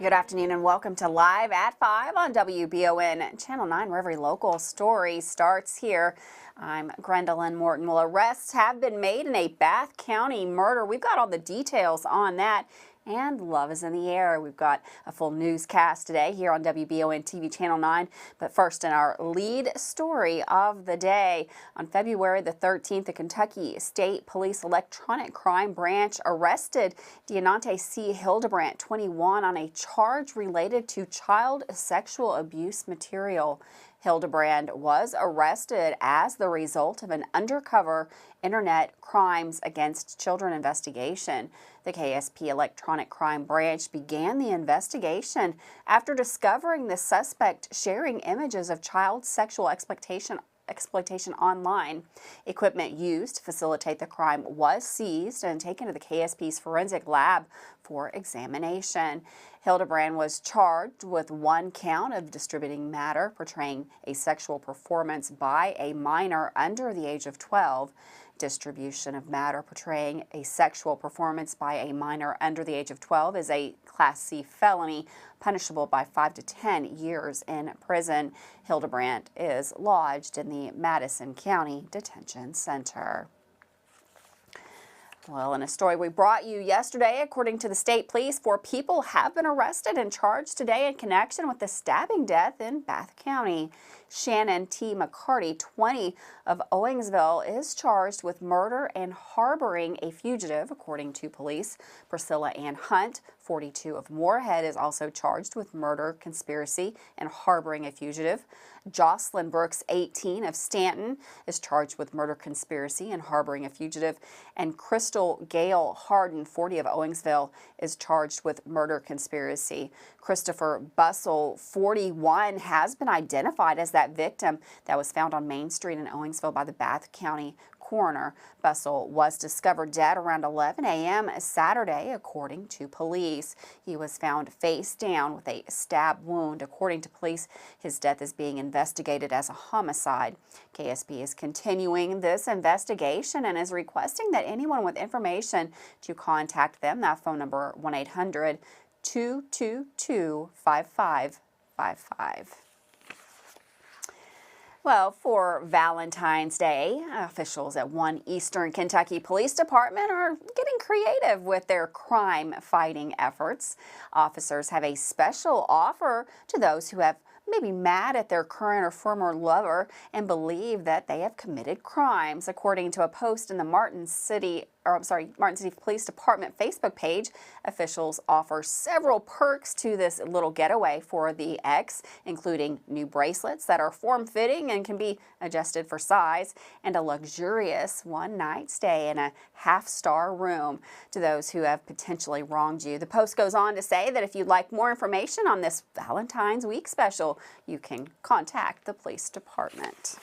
Good afternoon and welcome to Live at 5 on WBON Channel 9, where every local story starts here. I'm Gwendolyn Morton. Well, arrests have been made in a Bath County murder. We've got all the details on that. And love is in the air. We've got a full newscast today here on WBON TV Channel 9. But first, in our lead story of the day, on February the 13th, the Kentucky State Police Electronic Crime Branch arrested Deonante C. Hildebrandt, 21, on a charge related to child sexual abuse material. Hildebrandt was arrested as the result of an undercover Internet Crimes Against Children investigation. The KSP Electronic Crime Branch began the investigation after discovering the suspect sharing images of child sexual exploitation online. Equipment used to facilitate the crime was seized and taken to the KSP's forensic lab for examination. Hildebrandt was charged with one count of distributing matter portraying a sexual performance by a minor under the age of 12. Distribution of matter portraying a sexual performance by a minor under the age of 12 is a Class C felony, punishable by 5 to 10 years in prison. Hildebrandt is lodged in the Madison County Detention Center. Well, in a story we brought you yesterday, according to the state police, 4 people have been arrested and charged today in connection with the stabbing death in Bath County. Shannon T. McCarty, 20, of Owingsville, is charged with murder and harboring a fugitive, according to police. Priscilla Ann Hunt, 42, of Moorhead, is also charged with murder, conspiracy, and harboring a fugitive. Jocelyn Brooks, 18, of Stanton, is charged with murder, conspiracy, and harboring a fugitive. And Crystal Gale Harden, 40, of Owingsville, is charged with murder, conspiracy. Christopher Bussell, 41, has been identified as that victim that was found on Main Street in Owingsville by the Bath County coroner. Bussell was discovered dead around 11 a.m. Saturday, according to police. He was found face down with a stab wound. According to police, his death is being investigated as a homicide. KSP is continuing this investigation and is requesting that anyone with information to contact them. That phone number, 1-800-222-5555. Well, for Valentine's Day, officials at one Eastern Kentucky Police Department are getting creative with their crime-fighting efforts. Officers have a special offer to those who have maybe mad at their current or former lover and believe that they have committed crimes. According to a post in the Martin City Police Department Facebook page, officials offer several perks to this little getaway for the ex, including new bracelets that are form-fitting and can be adjusted for size, and a luxurious one-night stay in a half-star room to those who have potentially wronged you. The post goes on to say that if you'd like more information on this Valentine's Week special, you can contact the police department.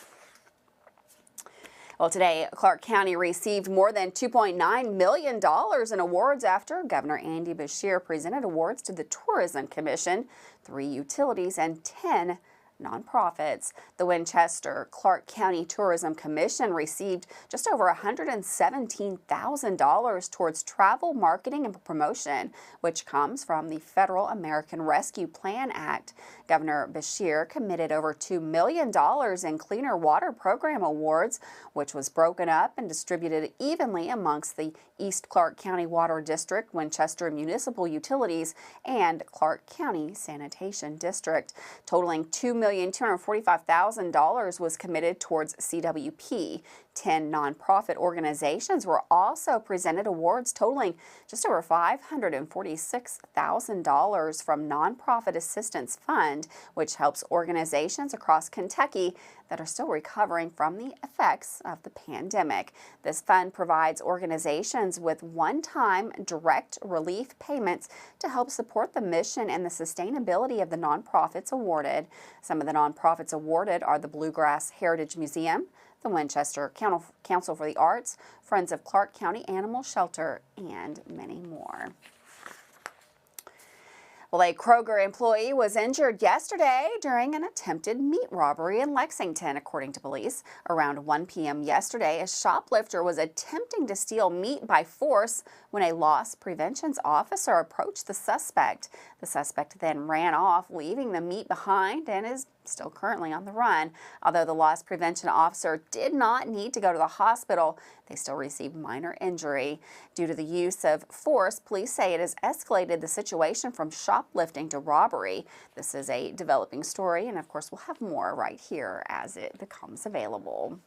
Well, today, Clark County received more than $2.9 million in awards after Governor Andy Beshear presented awards to the Tourism Commission, 3 utilities, and 10 nonprofits. The Winchester Clark County Tourism Commission received just over $117,000 towards travel, marketing, and promotion, which comes from the Federal American Rescue Plan Act. Governor Beshear committed over $2 million in Cleaner Water Program awards, which was broken up and distributed evenly amongst the East Clark County Water District, Winchester Municipal Utilities, and Clark County Sanitation District. Totaling $2,245,000 was committed towards CWP. 10 nonprofit organizations were also presented awards totaling just over $546,000 from Nonprofit Assistance Fund, which helps organizations across Kentucky that are still recovering from the effects of the pandemic. This fund provides organizations with one-time direct relief payments to help support the mission and the sustainability of the nonprofits awarded. Some of the nonprofits awarded are the Bluegrass Heritage Museum, the Winchester Council for the Arts, Friends of Clark County Animal Shelter, and many more. Well, a Kroger employee was injured yesterday during an attempted meat robbery in Lexington, according to police. Around 1 p.m. yesterday, a shoplifter was attempting to steal meat by force when a loss prevention officer approached the suspect. The suspect then ran off, leaving the meat behind, and is still currently on the run. Although the loss prevention officer did not need to go to the hospital, they still received minor injury. Due to the use of force, police say it has escalated the situation from shoplifting to robbery. This is a developing story, and of course we'll have more right here as it becomes available.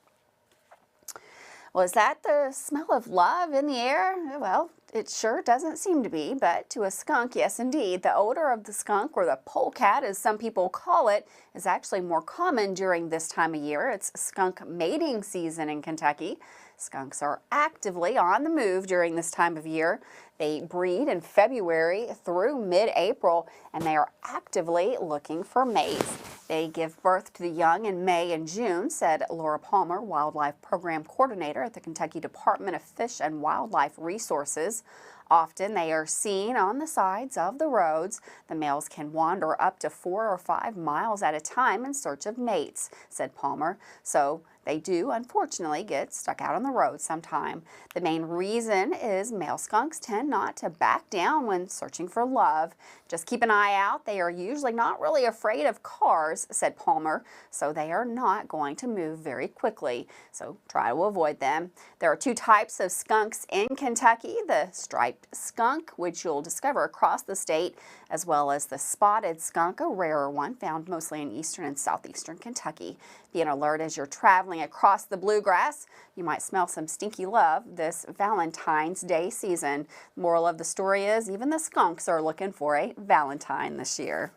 Well, is that the smell of love in the air? Well, it sure doesn't seem to be, but to a skunk, yes indeed. The odor of the skunk, or the polecat as some people call it, is actually more common during this time of year. It's skunk mating season in Kentucky. Skunks are actively on the move during this time of year. They breed in February through mid-April, and they are actively looking for mates. They give birth to the young in May and June, said Laura Palmer, Wildlife Program Coordinator at the Kentucky Department of Fish and Wildlife Resources. Often they are seen on the sides of the roads. The males can wander up to 4 or 5 miles at a time in search of mates, said Palmer. So they do, unfortunately, get stuck out on the road sometime. The main reason is male skunks tend not to back down when searching for love. Just keep an eye out. They are usually not really afraid of cars, said Palmer, so they are not going to move very quickly. So try to avoid them. There are 2 types of skunks in Kentucky, the striped skunk, which you'll discover across the state, as well as the spotted skunk, a rarer one found mostly in eastern and southeastern Kentucky. Be on alert as you're traveling across the bluegrass. You might smell some stinky love this Valentine's Day season. Moral of the story is even the skunks are looking for a Valentine this year.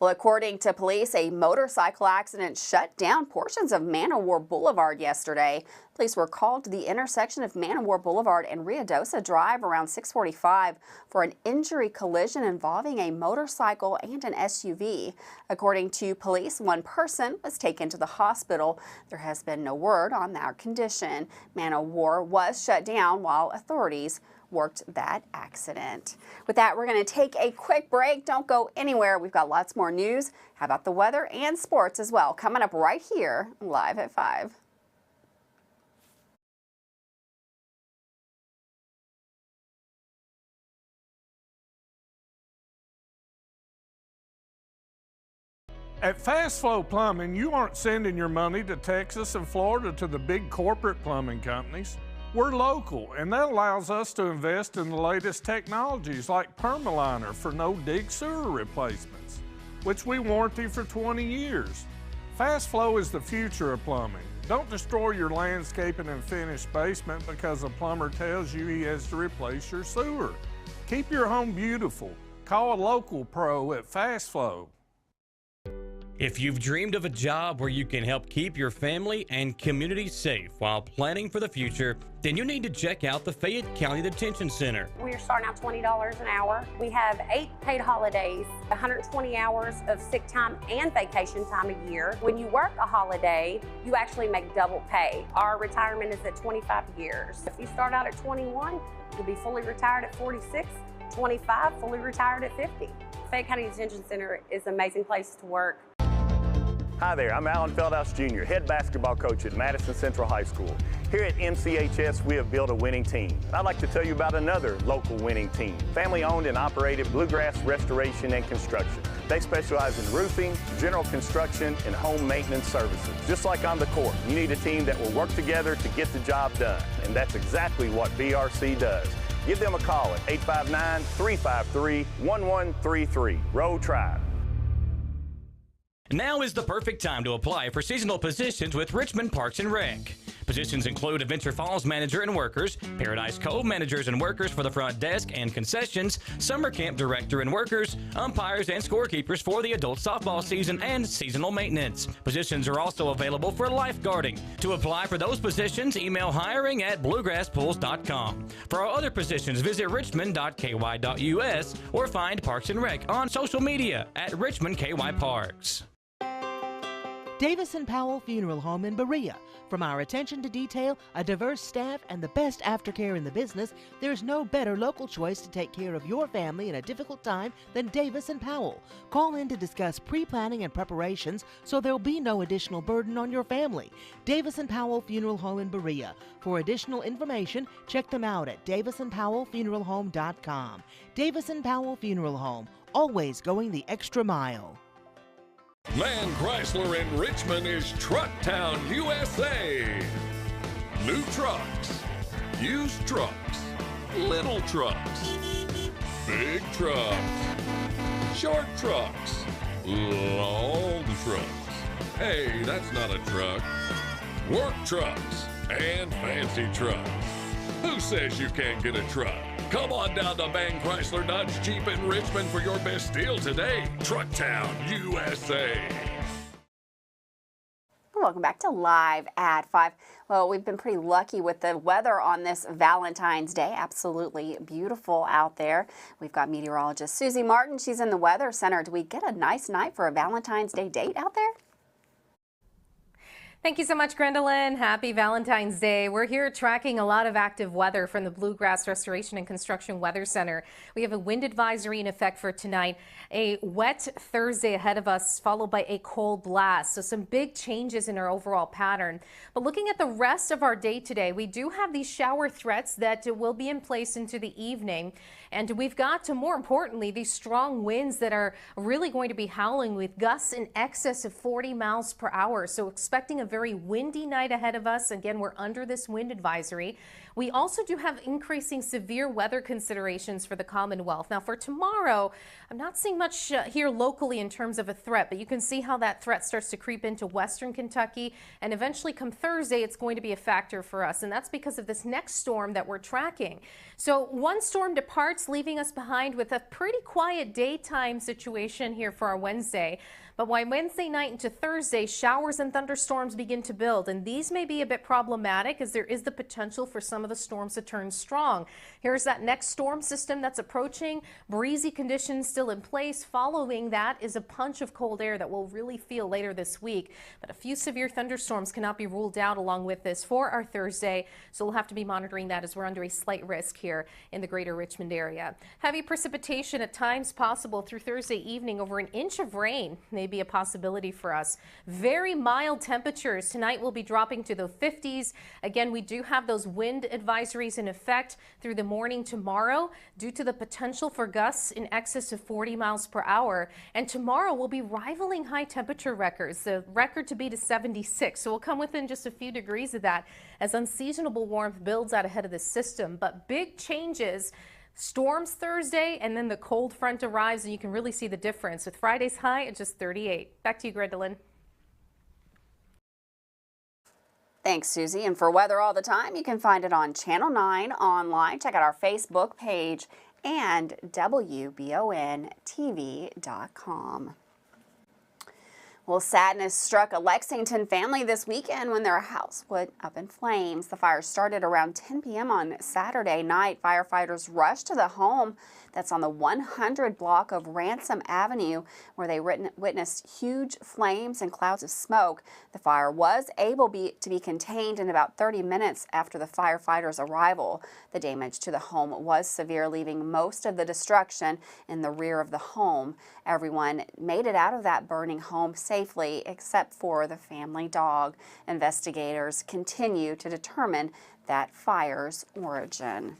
Well, according to police, a motorcycle accident shut down portions of Man-O-War Boulevard yesterday. Police were called to the intersection of Man-O-War Boulevard and Ruidosa Drive around 6:45 for an injury collision involving a motorcycle and an SUV. According to police, 1 person was taken to the hospital. There has been no word on their condition. Man-O-War was shut down while authorities worked that accident. With that, we're going to take a quick break. Don't go anywhere. We've got lots more news. How about the weather and sports as well? Coming up right here, live at 5. At Fast Flow Plumbing, you aren't sending your money to Texas and Florida to the big corporate plumbing companies. We're local, and that allows us to invest in the latest technologies like Permaliner for no-dig sewer replacements, which we warranty for 20 years. Fast Flow is the future of plumbing. Don't destroy your landscaping and finished basement because a plumber tells you he has to replace your sewer. Keep your home beautiful. Call a local pro at Fast Flow. If you've dreamed of a job where you can help keep your family and community safe while planning for the future, then you need to check out the Fayette County Detention Center. We're starting out $20 an hour. We have 8 paid holidays, 120 hours of sick time and vacation time a year. When you work a holiday, you actually make double pay. Our retirement is at 25 years. If you start out at 21, you'll be fully retired at 46, 25, fully retired at 50. Fayette County Detention Center is an amazing place to work. Hi there, I'm Alan Feldhouse Jr., head basketball coach at Madison Central High School. Here at MCHS, we have built a winning team. I'd like to tell you about another local winning team, family-owned and operated Bluegrass Restoration and Construction. They specialize in roofing, general construction, and home maintenance services. Just like on the court, you need a team that will work together to get the job done, and that's exactly what BRC does. Give them a call at 859-353-1133. Row Tribe. Now is the perfect time to apply for seasonal positions with Richmond Parks and Rec. Positions include Adventure Falls manager and workers, Paradise Cove managers and workers for the front desk and concessions, summer camp director and workers, umpires and scorekeepers for the adult softball season, and seasonal maintenance. Positions are also available for lifeguarding. To apply for those positions, email hiring@bluegrasspools.com. For our other positions, visit richmond.ky.us or find Parks and Rec on social media at Richmond KY Parks. Davison Powell Funeral Home in Berea, From our attention to detail, a diverse staff, and the best aftercare in the business, there's no better local choice to take care of your family in a difficult time than Davis & Powell. Call in to discuss pre-planning and preparations so there'll be no additional burden on your family. Davis & Powell Funeral Home in Berea. For additional information, check them out at davisandpowellfuneralhome.com. Davis & Powell Funeral Home, always going the extra mile. Man Chrysler in Richmond is Truck Town, USA. New trucks, used trucks, little trucks, big trucks, short trucks, long trucks. Hey, that's not a truck. Work trucks and fancy trucks. Who says you can't get a truck? Come on down to Man Chrysler Dodge Jeep in Richmond for your best deal today. Truck Town, USA. Welcome back to Live at 5. Well, we've been pretty lucky with the weather on this Valentine's Day. Absolutely beautiful out there. We've got meteorologist Susie Martin. She's in the Weather Center. Do we get a nice night for a Valentine's Day date out there? Thank you so much, Gwendolyn. Happy Valentine's Day. We're here tracking a lot of active weather from the Bluegrass Restoration and Construction Weather Center. We have a wind advisory in effect for tonight, a wet Thursday ahead of us, followed by a cold blast. So some big changes in our overall pattern. But looking at the rest of our day today, we do have these shower threats that will be in place into the evening. And we've got, more importantly, these strong winds that are really going to be howling with gusts in excess of 40 miles per hour. So expecting a very windy night ahead of us. Again, we're under this wind advisory. We also do have increasing severe weather considerations for the Commonwealth. Now for tomorrow, I'm not seeing much here locally in terms of a threat, but you can see how that threat starts to creep into western Kentucky, and eventually come Thursday, it's going to be a factor for us, and that's because of this next storm that we're tracking. So one storm departs, leaving us behind with a pretty quiet daytime situation here for our Wednesday. But by Wednesday night into Thursday, showers and thunderstorms begin to build, and these may be a bit problematic as there is the potential for some of the storms to turn strong. Here's that next storm system that's approaching. Breezy conditions still in place. Following that is a punch of cold air that we'll really feel later this week. But a few severe thunderstorms cannot be ruled out along with this for our Thursday, so we'll have to be monitoring that as we're under a slight risk here in the greater Richmond area. Heavy precipitation at times possible through Thursday evening. Over an inch of rain may be a possibility for us. Very mild temperatures tonight will be dropping to the 50s. Again, we do have those wind advisories in effect through the morning tomorrow due to the potential for gusts in excess of 40 miles per hour. And tomorrow we'll be rivaling high temperature records. The record to beat is 76. So we'll come within just a few degrees of that as unseasonable warmth builds out ahead of the system. But big changes. Storms Thursday, and then the cold front arrives, and you can really see the difference with Friday's high at just 38. Back to you, Gwendolyn. Thanks, Susie. And for weather all the time, you can find it on Channel 9 online. Check out our Facebook page and WBONTV.com. Well, sadness struck a Lexington family this weekend when their house went up in flames. The fire started around 10 p.m. on Saturday night. Firefighters rushed to the home that's on the 100 block of Ransom Avenue, where they witnessed huge flames and clouds of smoke. The fire was able to be contained in about 30 minutes after the firefighters' arrival. The damage to the home was severe, leaving most of the destruction in the rear of the home. Everyone made it out of that burning home safely, except for the family dog. Investigators continue to determine that fire's origin.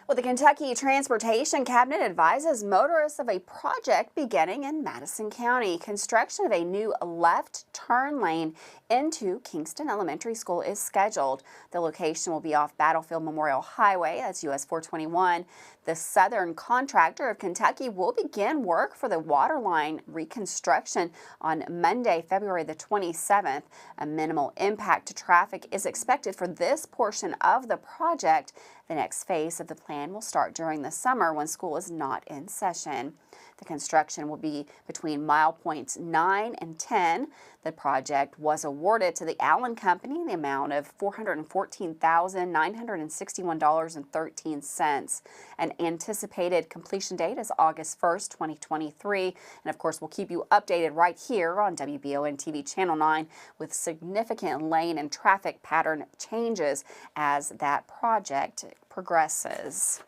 Well, the Kentucky Transportation Cabinet advises motorists of a project beginning in Madison County. Construction of a new left turn lane into Kingston Elementary School is scheduled. The location will be off Battlefield Memorial Highway, that's US 421. The Southern Contractor of Kentucky will begin work for the water line reconstruction on Monday, February the 27th. A minimal impact to traffic is expected for this portion of the project. The next phase of the plan will start during the summer when school is not in session. The construction will be between mile points 9 and 10. The project was awarded to the Allen Company in the amount of $414,961.13. An anticipated completion date is August 1st, 2023. And of course, we'll keep you updated right here on WBON TV Channel 9 with significant lane and traffic pattern changes as that project progresses.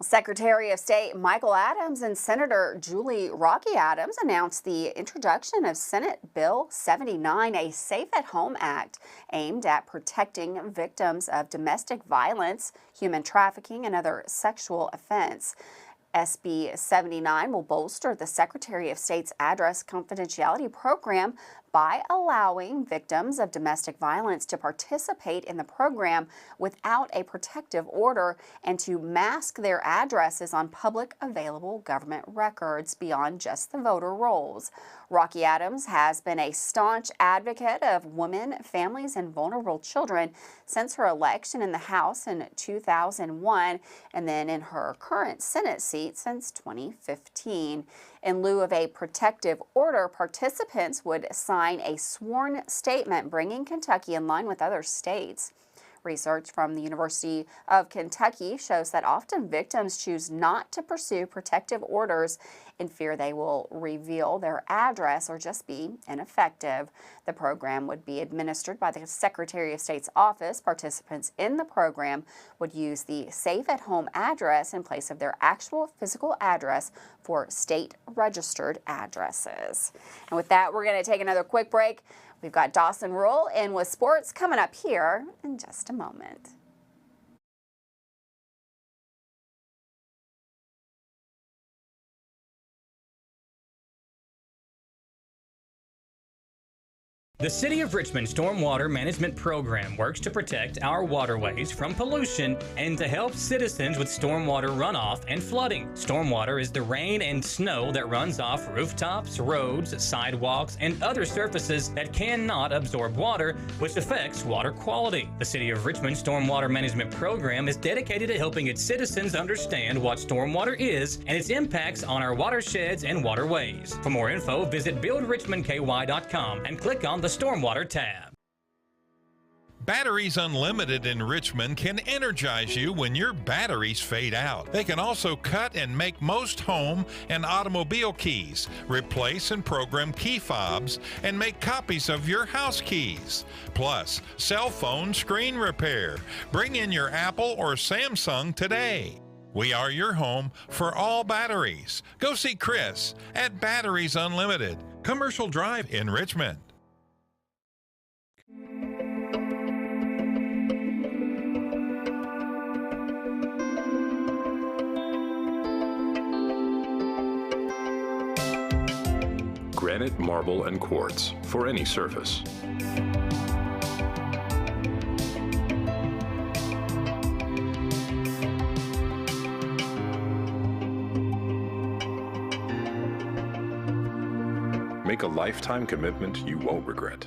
Secretary of State Michael Adams and Senator Julie Rocky Adams announced the introduction of Senate Bill 79, a Safe at Home Act aimed at protecting victims of domestic violence, human trafficking, and other sexual offense. SB 79 will bolster the Secretary of State's address confidentiality program by allowing victims of domestic violence to participate in the program without a protective order and to mask their addresses on public available government records beyond just the voter rolls. Rocky Adams has been a staunch advocate of women, families, and vulnerable children since her election in the House in 2001 and then in her current Senate seat since 2015. In lieu of a protective order, participants would sign a sworn statement bringing Kentucky in line with other states. Research from the University of Kentucky shows that often victims choose not to pursue protective orders in fear they will reveal their address or just be ineffective. The program would be administered by the Secretary of State's office. Participants in the program would use the Safe at Home address in place of their actual physical address for state-registered addresses. And with that, we're going to take another quick break. We've got Dawson Rural in with sports coming up here in just a moment. The City of Richmond Stormwater Management Program works to protect our waterways from pollution and to help citizens with stormwater runoff and flooding. Stormwater is the rain and snow that runs off rooftops, roads, sidewalks, and other surfaces that cannot absorb water, which affects water quality. The City of Richmond Stormwater Management Program is dedicated to helping its citizens understand what stormwater is and its impacts on our watersheds and waterways. For more info, visit buildrichmondky.com and click on the Stormwater tab. Batteries Unlimited in Richmond can energize you when your batteries fade out. They can also cut and make most home and automobile keys, replace and program key fobs, and make copies of your house keys. Plus, cell phone screen repair. Bring in your Apple or Samsung today. We are your home for all batteries. Go see Chris at Batteries Unlimited, Commercial Drive in Richmond. Granite, marble, and quartz for any surface. Make a lifetime commitment you won't regret.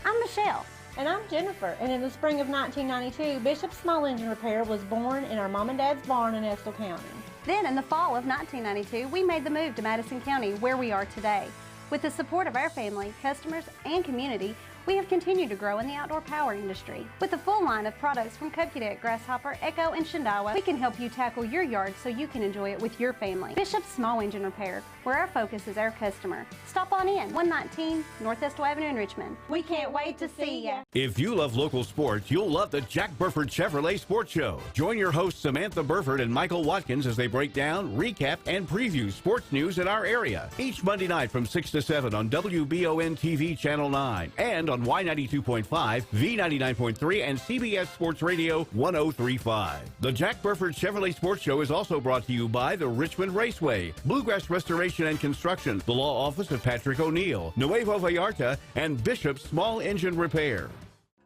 I'm Michelle. And I'm Jennifer, and in the spring of 1992, Bishop's Small Engine Repair was born in our mom and dad's barn in Estill County. Then in the fall of 1992, we made the move to Madison County, where we are today. With the support of our family, customers, and community, we have continued to grow in the outdoor power industry. With a full line of products from Cupcadet, Grasshopper, Echo, and Shindawa, we can help you tackle your yard so you can enjoy it with your family. Bishop's Small Engine Repair, where our focus is our customer. Stop on in, 119 North Estill Avenue in Richmond. We can't wait to see ya. If you love local sports, you'll love the Jack Burford Chevrolet Sports Show. Join your hosts Samantha Burford and Michael Watkins as they break down, recap, and preview sports news in our area. Each Monday night from 6 to 7 on WBON TV Channel 9 and on Y92.5, V99.3, and CBS Sports Radio 103.5. The Jack Burford Chevrolet Sports Show is also brought to you by the Richmond Raceway, Bluegrass Restoration and Construction, the Law Office of Patrick O'Neill, Nuevo Vallarta, and Bishop's Small Engine Repair.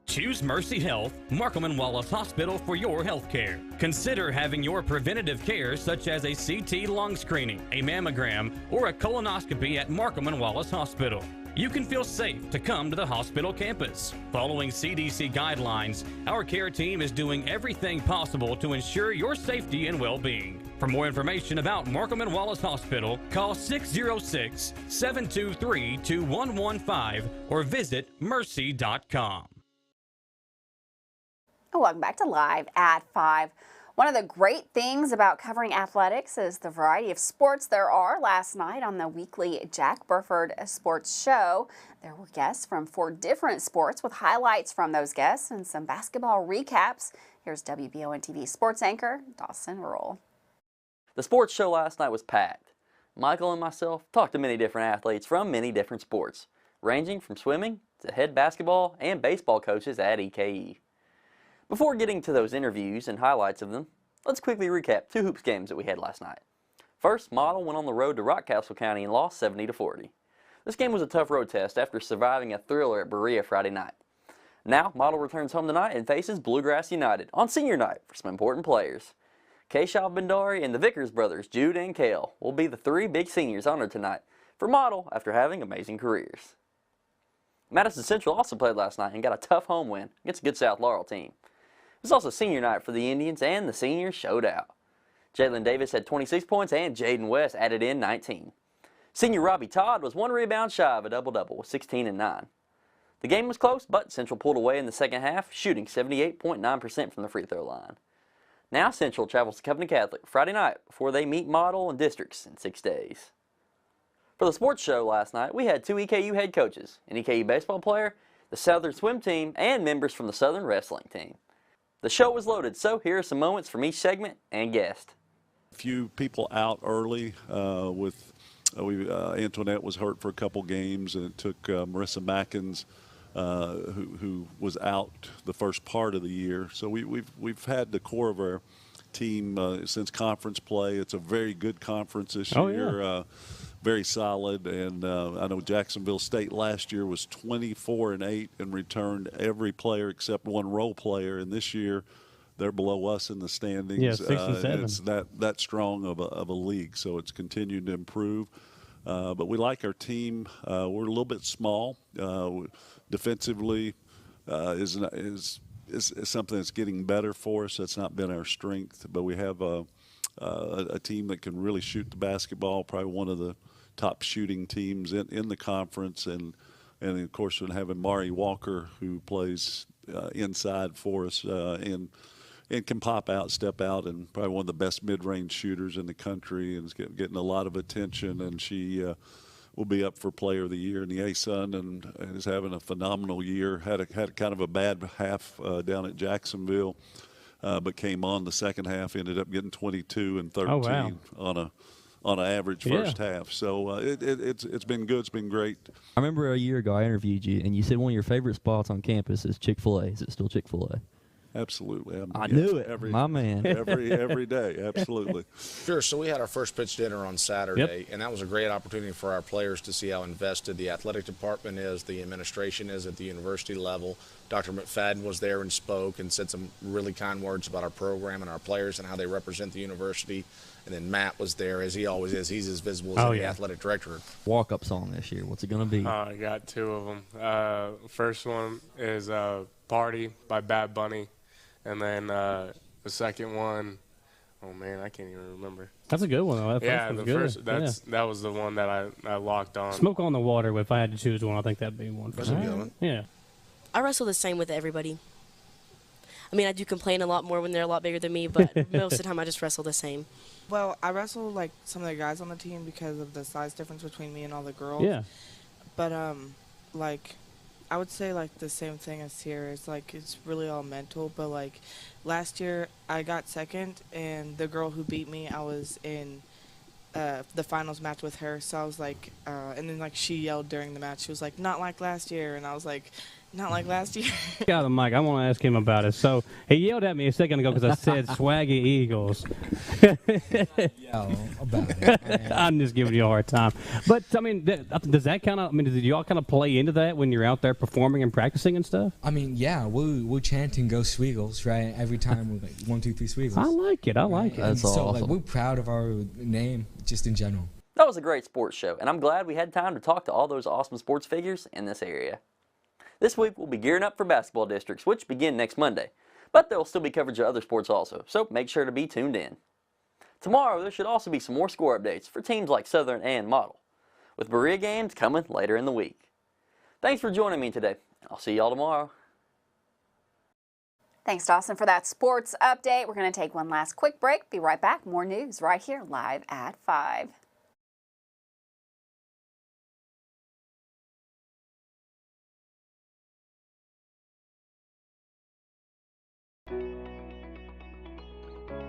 Choose Mercy Health, Markham and Wallace Hospital for your health care. Consider having your preventative care such as a CT lung screening, a mammogram, or a colonoscopy at Markham and Wallace Hospital. You can feel safe to come to the hospital campus. Following CDC guidelines, our care team is doing everything possible to ensure your safety and well-being. For more information about Markham and Wallace Hospital, call 606-723-2115 or visit mercy.com. Welcome back to Live at 5. One of the great things about covering athletics is the variety of sports there are. Last night on the weekly Jack Burford Sports Show, there were guests from 4 different sports with highlights from those guests and some basketball recaps. Here's WBON TV sports anchor Dawson Rural. The sports show last night was packed. Michael and myself talked to many different athletes from many different sports, ranging from swimming to head basketball and baseball coaches at EKE. Before getting to those interviews and highlights of them, let's quickly recap 2 hoops games that we had last night. First, Model went on the road to Rockcastle County and lost 70-40. This game was a tough road test after surviving a thriller at Berea Friday night. Now, Model returns home tonight and faces Bluegrass United on senior night for some important players. Keshav Bendari and the Vickers brothers, Jude and Kale, will be the 3 big seniors honored tonight for Model after having amazing careers. Madison Central also played last night and got a tough home win against a good South Laurel team. It was also senior night for the Indians, and the seniors showed out. Jalen Davis had 26 points, and Jaden West added in 19. Senior Robbie Todd was 1 rebound shy of a double-double with 16 and 9. The game was close, but Central pulled away in the second half, shooting 78.9% from the free throw line. Now Central travels to Covenant Catholic Friday night before they meet Model and Districts in 6 days. For the sports show last night, we had 2 EKU head coaches, an EKU baseball player, the Southern swim team, and members from the Southern wrestling team. The show was loaded, so here are some moments from each segment and guest. A few people out early Antoinette was hurt for a couple games, and it took Marissa Mackins, who was out the first part of the year. So we've had the core of our team since conference play. It's a very good conference this year. Yeah. Very solid, and I know Jacksonville State last year was 24-8 and returned every player except 1 role player, and this year they're below us in the standings. Yeah, 6 and 7. It's that strong of a league, so it's continued to improve. But we like our team. We're a little bit small. Defensively is something that's getting better for us. That's not been our strength, but we have a team that can really shoot the basketball, probably one of the top shooting teams in the conference, and of course we're having Mari Walker, who plays inside for us and can pop out, step out, and probably one of the best mid-range shooters in the country, and is getting a lot of attention, and she will be up for Player of the Year in the ASUN, and is having a phenomenal year. Had kind of a bad half down at Jacksonville. But came on the second half, ended up getting 22 and 13 on an average first half. So it's been good. It's been great. I remember a year ago I interviewed you, and you said one of your favorite spots on campus is Chick-fil-A. Is it still Chick-fil-A? Absolutely. I knew it. My man. Every day. Absolutely. Sure. So we had our first pitch dinner on Saturday, and that was a great opportunity for our players to see how invested the athletic department is, the administration is at the university level. Dr. McFadden was there and spoke and said some really kind words about our program and our players and how they represent the university. And then Matt was there, as he always is. He's as visible as the athletic director. Walk-up song this year. What's it going to be? I got 2 of them. First one is Party by Bad Bunny. And then the second one, oh man, I can't even remember. That's a good one, though. That was the one that I locked on. Smoke on the Water. If I had to choose one, I think that'd be one. That's a good one. Yeah. I wrestle the same with everybody. I mean, I do complain a lot more when they're a lot bigger than me, but most of the time I just wrestle the same. Well, I wrestle like some of the guys on the team because of the size difference between me and all the girls. Yeah. But like, I would say like the same thing as here. It's like it's really all mental. But like last year I got second, and the girl who beat me, I was in the finals match with her. So I was like, and then like she yelled during the match. She was like, "Not like last year," and I was like, "Not like last year." Got the mic. I want to ask him about it. So he yelled at me a second ago because I said "Swaggy Eagles." About it. I'm just giving you a hard time. But I mean, does that kind of? I mean, did y'all kind of play into that when you're out there performing and practicing and stuff? I mean, yeah, we're chanting "Go Sweagles," right? Every time we're like 1, 2, 3 Sweagles. I like it. I like it. That's awesome. So like, we're proud of our name, just in general. That was a great sports show, and I'm glad we had time to talk to all those awesome sports figures in this area. This week, we'll be gearing up for basketball districts, which begin next Monday. But there will still be coverage of other sports also, so make sure to be tuned in. Tomorrow, there should also be some more score updates for teams like Southern and Model, with Berea games coming later in the week. Thanks for joining me today. I'll see y'all tomorrow. Thanks, Dawson, for that sports update. We're going to take one last quick break. Be right back. More news right here live at 5.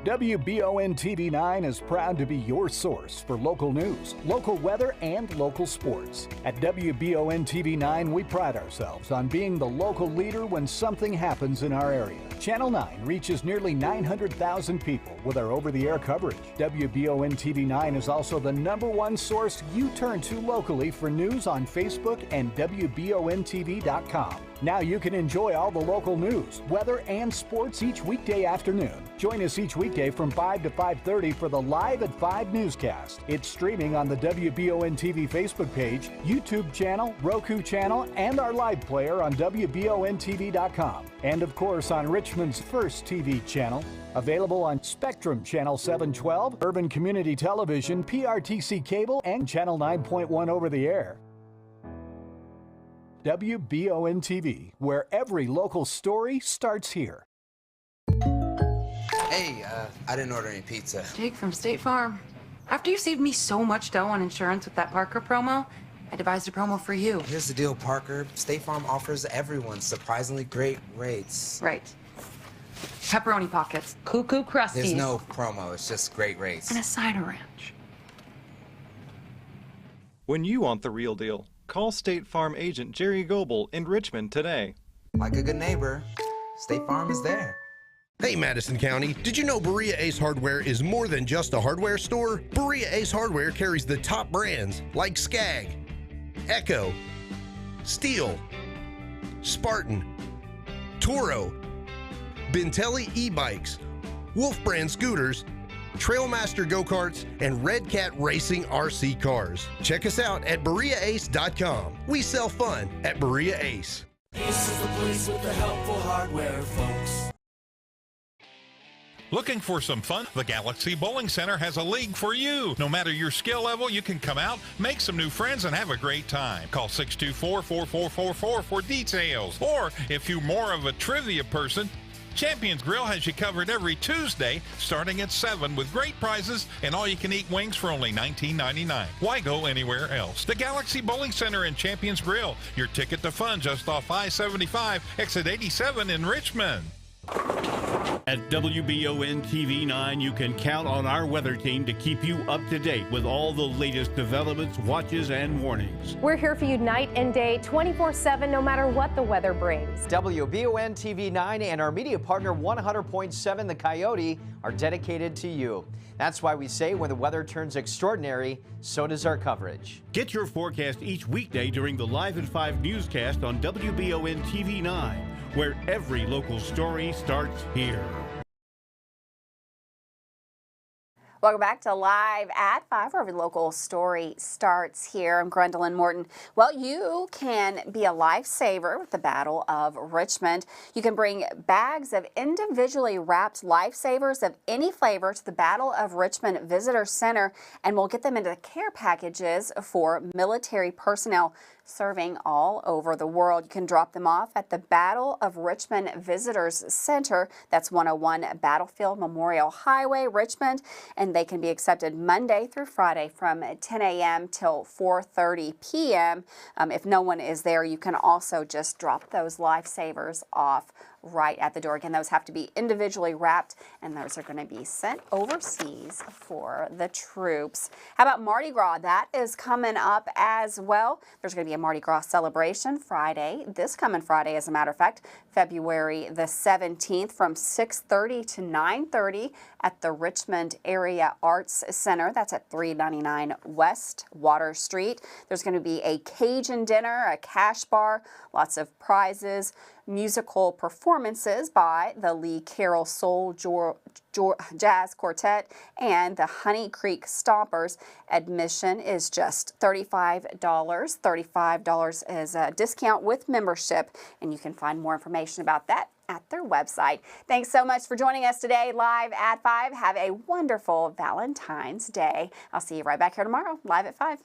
WBON TV9 is proud to be your source for local news, local weather, and local sports. At WBON TV9, we pride ourselves on being the local leader when something happens in our area. Channel 9 reaches nearly 900,000 people with our over-the-air coverage. WBON TV9 is also the #1 source you turn to locally for news on Facebook and WBONTV.com. Now you can enjoy all the local news, weather, and sports each weekday afternoon. Join us each weekday from 5 to 5:30 for the Live at 5 newscast. It's streaming on the WBON TV Facebook page, YouTube channel, Roku channel, and our live player on WBONTV.com. And of course on Richmond's first TV channel. Available on Spectrum Channel 712, Urban Community Television, PRTC Cable, and Channel 9.1 over the air. WBON TV, where every local story starts here. Hey, I didn't order any pizza. Jake from State Farm. After you saved me so much dough on insurance with that Parker promo, I devised a promo for you. Here's the deal, Parker. State Farm offers everyone surprisingly great rates. Right. Pepperoni pockets, cuckoo crusties. There's no promo, it's just great rates. And a cider ranch. When you want the real deal, call State Farm agent Jerry Goebel in Richmond today. Like a good neighbor, State Farm is there. Hey Madison County, did you know Berea Ace Hardware is more than just a hardware store? Berea Ace Hardware carries the top brands like Skag, Echo, Steel, Spartan, Toro, Bentelli e-bikes, Wolf brand scooters, Trailmaster go-karts, and Red Cat Racing RC cars. Check us out at BereaAce.com. We sell fun at Berea Ace. Ace is the place with the helpful hardware, folks. Looking for some fun? The Galaxy Bowling Center has a league for you. No matter your skill level, you can come out, make some new friends, and have a great time. Call 624-4444 for details. Or if you're more of a trivia person, Champions Grill has you covered every Tuesday starting at 7 with great prizes and all-you-can-eat wings for only $19.99. Why go anywhere else? The Galaxy Bowling Center and Champions Grill, your ticket to fun just off I-75, exit 87 in Richmond. At WBON TV9, you can count on our weather team to keep you up to date with all the latest developments, watches, and warnings. We're here for you night and day, 24/7, no matter what the weather brings. WBON TV9 and our media partner 100.7 The Coyote are dedicated to you. That's why we say when the weather turns extraordinary, so does our coverage. Get your forecast each weekday during the Live at 5 newscast on WBON TV9, where every local story starts here. Welcome back to Live at 5, where every local story starts here. I'm Gwendolyn Morton. Well, you can be a lifesaver with the Battle of Richmond. You can bring bags of individually wrapped lifesavers of any flavor to the Battle of Richmond Visitor Center, and we'll get them into care packages for military personnel serving all over the world. You can drop them off at the Battle of Richmond Visitors Center. That's 101 Battlefield Memorial Highway, Richmond, and they can be accepted Monday through Friday from 10 a.m. till 4:30 p.m. If no one is there, you can also just drop those lifesavers off right at the door. Again, those have to be individually wrapped, and those are going to be sent overseas for the troops. How about Mardi Gras? That is coming up as well. There's going to be a Mardi Gras celebration Friday, this coming Friday, as a matter of fact, February the 17th from 6:30 to 9:30 at the Richmond Area Arts Center. That's at 399 West Water Street. There's going to be a Cajun dinner, a cash bar, lots of prizes, musical performances by the Lee Carroll Soul Jazz Quartet and the Honey Creek Stompers. Admission is just $35. $35 is a discount with membership, and you can find more information about that at their website. Thanks so much for joining us today, Live at 5. Have a wonderful Valentine's Day. I'll see you right back here tomorrow, Live at 5.